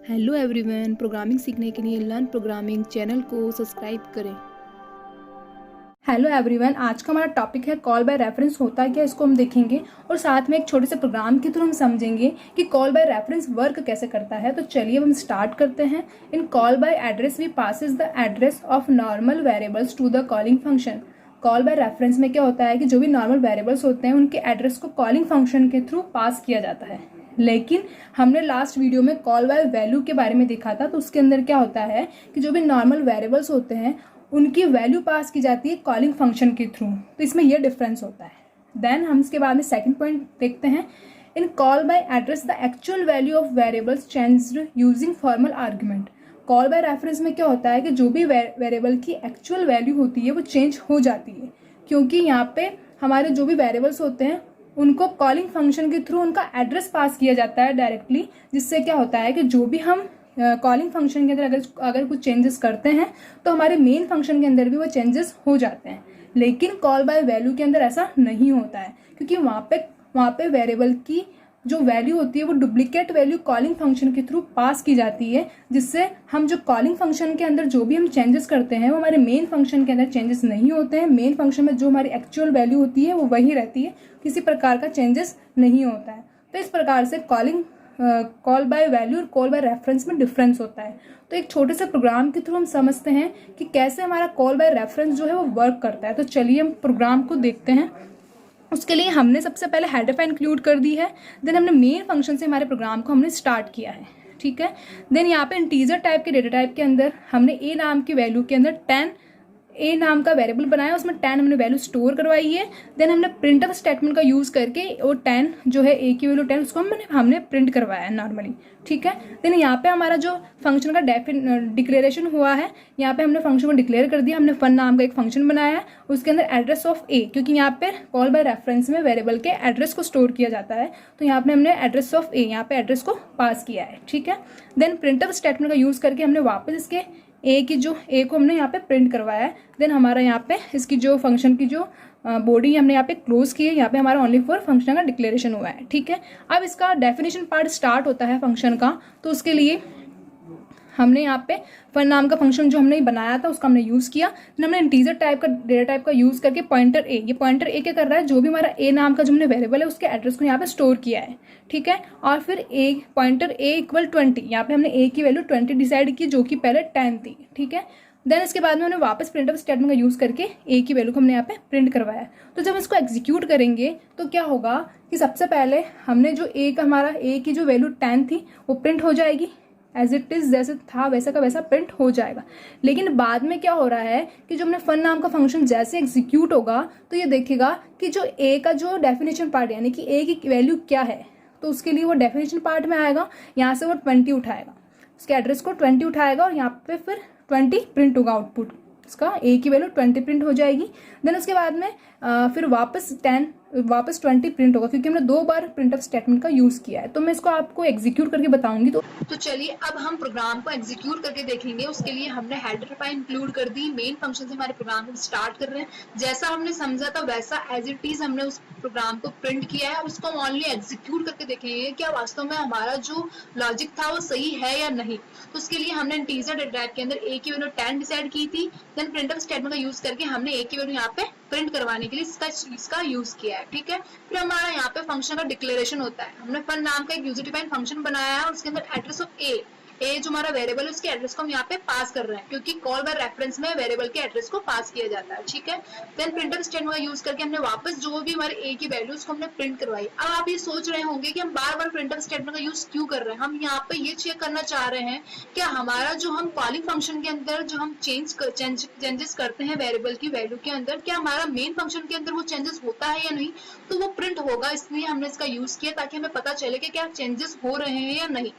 Hello everyone, programming सीखने के लिए लर्न प्रोग्रामिंग चैनल को सब्सक्राइब करें। हेलो एवरीवन, आज का हमारा टॉपिक है कॉल बाय रेफरेंस होता है क्या, इसको हम देखेंगे और साथ में एक छोटे से प्रोग्राम के थ्रू हम समझेंगे कि कॉल बाय रेफरेंस वर्क कैसे करता है। तो चलिए हम स्टार्ट करते हैं। In call by address we passes the address of normal variables to the calling function. Call by reference में क्या होता है कि जो भी नॉर्मल वेरिएबल्स होते हैं उनके एड्रेस को कॉलिंग फंक्शन के थ्रू पास किया जाता है। लेकिन हमने लास्ट वीडियो में कॉल बाय वैल्यू के बारे में देखा था, तो उसके अंदर क्या होता है कि जो भी नॉर्मल वेरिएबल्स होते हैं उनकी वैल्यू पास की जाती है कॉलिंग फंक्शन के थ्रू। तो इसमें यह डिफरेंस होता है। देन हम इसके बाद में सेकंड पॉइंट देखते हैं। In call by address the actual value of variables changed using formal argument. Call by reference में क्या होता है कि जो भी वेरिएबल की एक्चुअल वैल्यू होती है वो चेंज हो जाती है, क्योंकि यहाँ पे हमारे जो भी वेरिएबल्स होते हैं उनको कॉलिंग फंक्शन के थ्रू उनका एड्रेस पास किया जाता है डायरेक्टली, जिससे क्या होता है कि जो भी हम कॉलिंग फंक्शन के अंदर अगर कुछ चेंजेस करते हैं तो हमारे मेन फंक्शन के अंदर भी वो चेंजेस हो जाते हैं। लेकिन कॉल बाय वैल्यू के अंदर ऐसा नहीं होता है, क्योंकि वहाँ पे वेरिएबल की जो वैल्यू होती है वो डुप्लीकेट वैल्यू कॉलिंग फंक्शन के थ्रू पास की जाती है, जिससे हम जो कॉलिंग फंक्शन के अंदर जो भी हम चेंजेस करते हैं वो हमारे मेन फंक्शन के अंदर चेंजेस नहीं होते हैं। मेन फंक्शन में जो हमारी एक्चुअल वैल्यू होती है वो वही रहती है, किसी प्रकार का चेंजेस नहीं होता है। तो इस प्रकार से कॉल बाय वैल्यू और कॉल बाय रेफरेंस में डिफरेंस होता है। तो एक छोटे से प्रोग्राम के थ्रू हम समझते हैं कि कैसे हमारा कॉल बाय रेफरेंस जो है वो वर्क करता है। तो चलिए हम प्रोग्राम को देखते हैं। उसके लिए हमने सबसे पहले हेडर फाइल इंक्लूड कर दी है। देन हमने मेन फंक्शन से हमारे प्रोग्राम को हमने स्टार्ट किया है, ठीक है। देन यहाँ पे इंटीजर टाइप के डेटा टाइप के अंदर हमने ए नाम की वैल्यू के अंदर 10 ए नाम का वेरिएबल बनाया, उसमें 10 हमने वैल्यू स्टोर करवाई है। देन हमने प्रिंट ऑफ स्टेटमेंट का यूज करके वो 10 जो है ए की वैल्यू 10 उसको हमने प्रिंट करवाया है नॉर्मली, ठीक है। देन यहाँ पे हमारा जो फंक्शन का डिक्लेरेशन हुआ है, यहाँ पे हमने फंक्शन को डिक्लेयर कर दिया। हमने फन नाम का एक फंक्शन बनाया है, उसके अंदर एड्रेस ऑफ ए, क्योंकि यहाँ पे कॉल बाय रेफरेंस में वेरिएबल के एड्रेस को स्टोर किया जाता है, तो यहाँ पे हमने एड्रेस ऑफ ए यहाँ पे एड्रेस को पास किया है, ठीक है। देन प्रिंट ऑफ स्टेटमेंट का यूज करके हमने वापस इसके ए को हमने यहाँ पे प्रिंट करवाया है। देन हमारा यहाँ पे इसकी जो फंक्शन की जो बॉडी हमने यहाँ पे क्लोज की है, यहाँ पे हमारा ओनली फॉर फंक्शन का डिक्लेरेशन हुआ है, ठीक है। अब इसका डेफिनेशन पार्ट स्टार्ट होता है फंक्शन का, तो उसके लिए हमने यहाँ पे फन नाम का फंक्शन जो हमने बनाया था उसका हमने यूज किया। फिर हमने इंटीजर टाइप का डेटा टाइप का यूज करके पॉइंटर ए, ये पॉइंटर ए क्या कर रहा है, जो भी हमारा ए नाम का जो हमने वेरिएबल है उसके एड्रेस को यहाँ पे स्टोर किया है, ठीक है। और फिर ए पॉइंटर ए इक्वल 20, यहाँ पे हमने ए की वैल्यू 20 डिसाइड की, जो कि पहले 10 थी, ठीक है। देन इसके बाद में हमने वापस प्रिंट ऑफ स्टेटमेंट का यूज करके ए की वैल्यू को हमने यहाँ पे प्रिंट करवाया। तो जब इसको एग्जीक्यूट करेंगे तो क्या होगा कि सबसे पहले हमने जो हमारा ए की जो वैल्यू 10 थी वो प्रिंट हो जाएगी, एज इट इज जैसे था वैसा का वैसा प्रिंट हो जाएगा। लेकिन बाद में क्या हो रहा है कि जो हमने फन नाम का फंक्शन जैसे एग्जीक्यूट होगा तो ये देखेगा कि जो ए का जो डेफिनेशन पार्ट यानी कि ए की वैल्यू क्या है, तो उसके लिए वो डेफिनेशन पार्ट में आएगा, यहाँ से वो 20 उठाएगा, उसके एड्रेस को 20 उठाएगा और यहाँ पे फिर 20 प्रिंट होगा आउटपुट, इसका ए की वैल्यू 20 प्रिंट हो जाएगी। देन उसके बाद में फिर वापस 20 प्रिंट होगा, क्योंकि हमने 2 बार प्रिंट ऑफ स्टेटमेंट का यूज किया है। तो मैं इसको आपको एग्जीक्यूट करके बताऊंगी। तो चलिए अब हम प्रोग्राम को एग्जीक्यूट करके देखेंगे। उसके लिए हमने हेडर फाइल इंक्लूड कर दी, मेन फंक्शन से हमारे प्रोग्राम को स्टार्ट कर रहे हैं। जैसा हमने समझा था वैसा एज इट इज हमने उस प्रोग्राम को प्रिंट किया है। उसको हम ओनली एग्जीक्यूट करके देखेंगे क्या वास्तव में हमारा जो लॉजिक था वो सही है या नहीं। तो उसके लिए हमने इंटीजर डेटा टाइप के अंदर ए की वैल्यू 10 डिसाइड की थी। देन प्रिंट ऑफ स्टेटमेंट का यूज करके हमने ए की वैल्यू यहाँ पे प्रिंट करवाने के लिए इसका यूज किया है, ठीक है। फिर हमारा यहाँ पे फंक्शन का डिक्लेरेशन होता है। हमने फन नाम का एक यूजर डिफाइंड फंक्शन बनाया है, उसके अंदर एड्रेस ऑफ ए जो हमारा वेरिएबल है उसके एड्रेस को हम यहाँ पे पास कर रहे हैं, क्योंकि कॉल बाय रेफरेंस में वेरिएबल के एड्रेस को पास किया जाता है, ठीक है। देन प्रिंट ऑफ स्टेटमेंट का यूज करके हमने वापस जो भी हमारे ए की वैल्यू उसको हमने प्रिंट करवाई। अब आप ये सोच रहे होंगे कि हम बार बार प्रिंट ऑफ स्टेटमेंट का यूज क्यों कर रहे हैं। हम यहाँ पे ये चेक करना चाह रहे हैं क्या हमारा जो हम कॉलिंग फंक्शन के अंदर जो हम चेंजेस करते हैं वेरिएबल की वैल्यू के अंदर, क्या हमारा मेन फंक्शन के अंदर वो चेंजेस होता है या नहीं, तो वो प्रिंट होगा। इसलिए हमने इसका यूज किया ताकि हमें पता चले कि क्या चेंजेस हो रहे हैं या नहीं।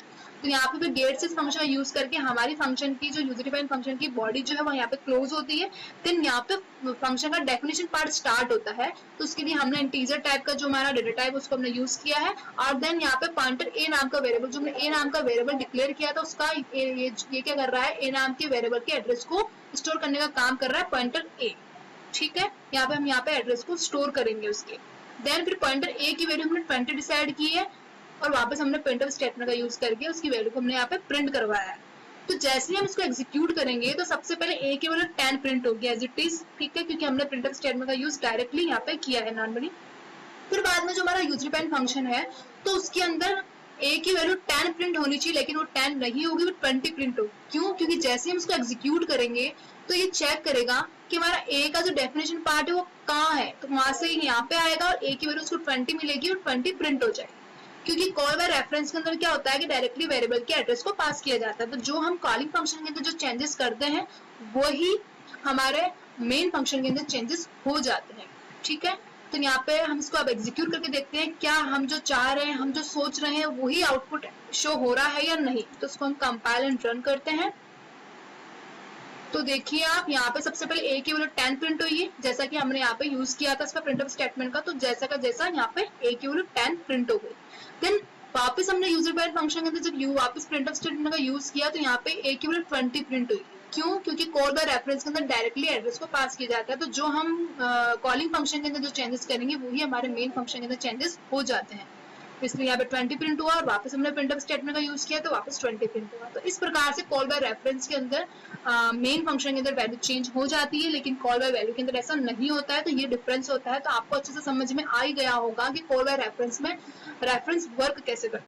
तो यहाँ पे गेट से फंक्शन का यूज करके हमारी फंक्शन की जो यूजर डिफाइंड फंक्शन की बॉडी जो है वो यहाँ पे क्लोज होती है। देन यहाँ पे फंक्शन का डेफिनेशन पार्ट स्टार्ट होता है। तो उसके लिए हमने इंटीजर टाइप का जो हमारा डेटा टाइप उसको हमने यूज किया है। और देन यहाँ पे पॉइंटर ए नाम का वेरिएबल जो हमने ए नाम का वेरिएबल डिक्लेयर किया था उसका ये क्या कर रहा है, ए नाम के वेरिएबल के एड्रेस को स्टोर करने का काम कर रहा है पॉइंटर ए, ठीक है। यहाँ पे हम यहाँ पे एड्रेस को स्टोर करेंगे उसके। देन फिर पॉइंटर ए की वैल्यू हमने 20 डिसाइड की है और वापस हमने प्रिंटफ स्टेटमेंट का यूज करके उसकी वैल्यू को हमने यहाँ पे प्रिंट करवाया है। तो जैसे ही हम इसको एग्जीक्यूट करेंगे तो सबसे पहले ए की वैल्यू 10 प्रिंट होगी एज इट इज, ठीक है, क्योंकि हमने प्रिंटफ स्टेटमेंट का यूज डायरेक्टली यहाँ पे किया है नॉर्मली। फिर बाद में जो हमारा यूजर डिफाइंड फंक्शन है तो उसके अंदर ए की वैल्यू 10 प्रिंट होनी चाहिए, लेकिन वो 10 नहीं होगी, वो 20 प्रिंट होगी। क्यों? क्योंकि जैसे हम इसको एग्जीक्यूट करेंगे तो ये चेक करेगा कि हमारा ए का जो डेफिनेशन पार्ट है वो कहाँ है, तो वहां से यहाँ पे आएगा और ए की वैल्यू उसको 20 मिलेगी और 20 प्रिंट हो जाएगी। क्योंकि कॉल बाय रेफरेंस के अंदर क्या होता है कि डायरेक्टली वेरिएबल के एड्रेस को पास किया जाता है, तो जो हम कॉलिंग फंक्शन के अंदर जो चेंजेस करते हैं वही हमारे मेन फंक्शन के अंदर चेंजेस हो जाते हैं, ठीक है। तो यहाँ पे हम इसको अब एग्जीक्यूट करके देखते हैं क्या हम जो चाह रहे हैं, हम जो सोच रहे हैं वही आउटपुट शो हो रहा है या नहीं। तो इसको हम कंपाइल एंड रन करते हैं। तो देखिए आप यहाँ पे सबसे पहले ए की वैल्यू 10 प्रिंट हुई है, जैसा कि हमने यहाँ पे यूज किया था इसका प्रिंटफ स्टेटमेंट का, तो जैसा का जैसा यहाँ पे ए की वैल्यू 10 प्रिंट हो गई। देन वापस हमने यूजर डिफाइंड फंक्शन के अंदर जब वापस प्रिंटफ स्टेटमेंट का यूज किया तो यहाँ पे ए की वैल्यू 20 प्रिंट हुई। क्यों? क्योंकि कॉल बाय रेफरेंस के अंदर डायरेक्टली एड्रेस को पास किया जाता है, तो जो हम कॉलिंग फंक्शन के अंदर जो चेंजेस करेंगे वही हमारे मेन फंक्शन के अंदर चेंजेस हो जाते हैं। इसलिए यहाँ पे 20 प्रिंट हुआ और वापस हमने प्रिंटफ स्टेटमेंट का यूज किया तो वापस 20 प्रिंट हुआ। तो इस प्रकार से कॉल बाय रेफरेंस के अंदर मेन फंक्शन के अंदर वैल्यू चेंज हो जाती है, लेकिन कॉल बाय वैल्यू के अंदर ऐसा नहीं होता है। तो ये डिफरेंस होता है। तो आपको अच्छे से समझ में आ ही गया होगा कि कॉल बाय रेफरेंस में रेफरेंस वर्क कैसे करता है।